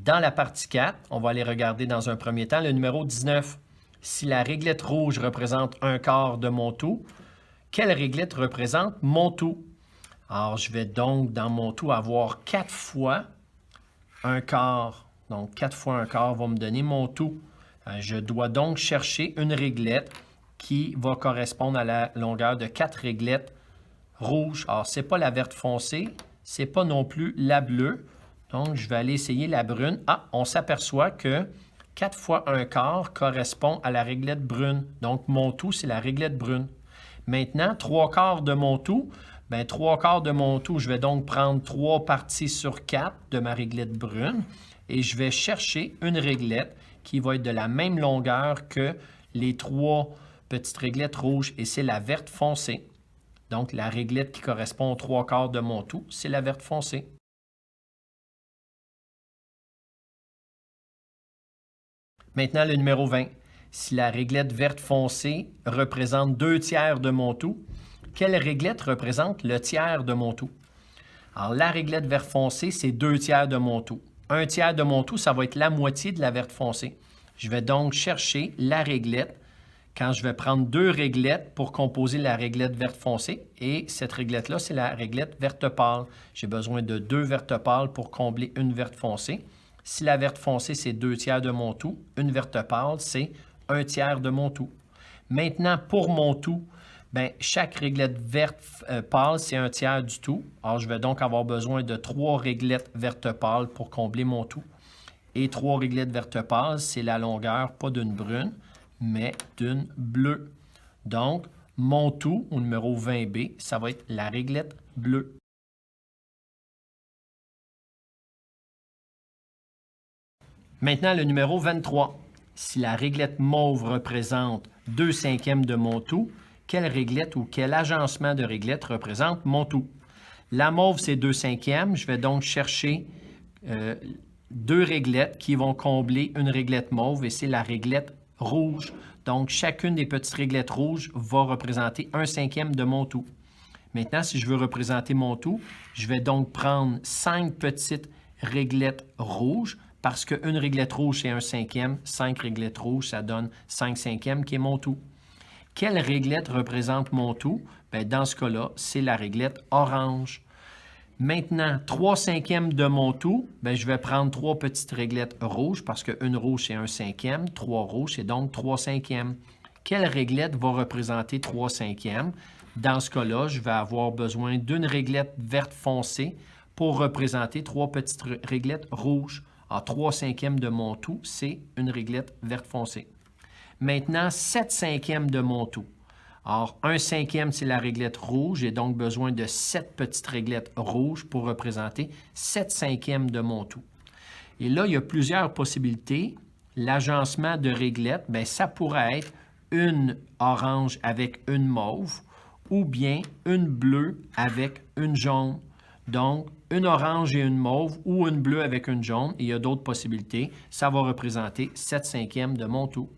Dans la partie 4, on va aller regarder dans un premier temps le numéro 19. Si la réglette rouge représente un quart de mon tout, quelle réglette représente mon tout? Alors, je vais donc, dans mon tout, avoir 4 fois un quart. Donc, 4 fois un quart va me donner mon tout. Je dois donc chercher une réglette qui va correspondre à la longueur de 4 réglettes rouges. Alors, ce n'est pas la verte foncée, ce n'est pas non plus la bleue. Donc, je vais aller essayer la brune. Ah, on s'aperçoit que 4 fois un quart correspond à la réglette brune. Donc, mon tout, c'est la réglette brune. Maintenant, 3 quarts de mon tout. Bien, 3 quarts de mon tout, je vais donc prendre 3 parties sur 4 de ma réglette brune et je vais chercher une réglette qui va être de la même longueur que les 3 petites réglettes rouges et c'est la verte foncée. Donc, la réglette qui correspond aux 3 quarts de mon tout, c'est la verte foncée. Maintenant, le numéro 20. Si la réglette verte foncée représente 2 tiers de mon tout, quelle réglette représente le tiers de mon tout? Alors, la réglette vert foncé, c'est 2 tiers de mon tout. 1 tiers de mon tout, ça va être la moitié de la verte foncée. Je vais donc chercher la réglette quand je vais prendre 2 réglettes pour composer la réglette verte foncée. Et cette réglette-là, c'est la réglette verte pâle. J'ai besoin de 2 vertes pâles pour combler une verte foncée. Si la verte foncée, c'est 2 tiers de mon tout, une verte pâle, c'est 1 tiers de mon tout. Maintenant, pour mon tout, bien, chaque réglette verte pâle, c'est 1 tiers du tout. Alors, je vais donc avoir besoin de 3 réglettes vertes pâles pour combler mon tout. Et 3 réglettes vertes pâles, c'est la longueur, pas d'une brune, mais d'une bleue. Donc, mon tout, au numéro 20B, ça va être la réglette bleue. Maintenant, le numéro 23. Si la réglette mauve représente 2/5 de mon tout, quelle réglette ou quel agencement de réglette représente mon tout? La mauve, c'est 2/5. Je vais donc chercher 2 réglettes qui vont combler une réglette mauve et c'est la réglette rouge. Donc, chacune des petites réglettes rouges va représenter 1/5 de mon tout. Maintenant, si je veux représenter mon tout, je vais donc prendre 5 petites réglettes rouges parce qu'une réglette rouge, c'est 1/5. 5 réglettes rouges, ça donne 5/5 qui est mon tout. Quelle réglette représente mon tout? Bien, dans ce cas-là, c'est la réglette orange. Maintenant, 3/5 de mon tout, bien, je vais prendre 3 petites réglettes rouges parce qu'une rouge, c'est 1/5. 3 rouges, c'est donc 3/5. Quelle réglette va représenter 3/5? Dans ce cas-là, je vais avoir besoin d'une réglette verte foncée pour représenter 3 petites réglettes rouges. Alors, 3/5 de mon tout, c'est une réglette verte foncée. Maintenant, 7/5 de mon tout. Alors, 1/5, c'est la réglette rouge. J'ai donc besoin de 7 petites réglettes rouges pour représenter 7/5 de mon tout. Et là, il y a plusieurs possibilités. L'agencement de réglettes, bien, ça pourrait être une orange avec une mauve ou bien une bleue avec une jaune. Donc, une orange et une mauve ou une bleue avec une jaune. Et il y a d'autres possibilités. Ça va représenter 7/5 de mon tout.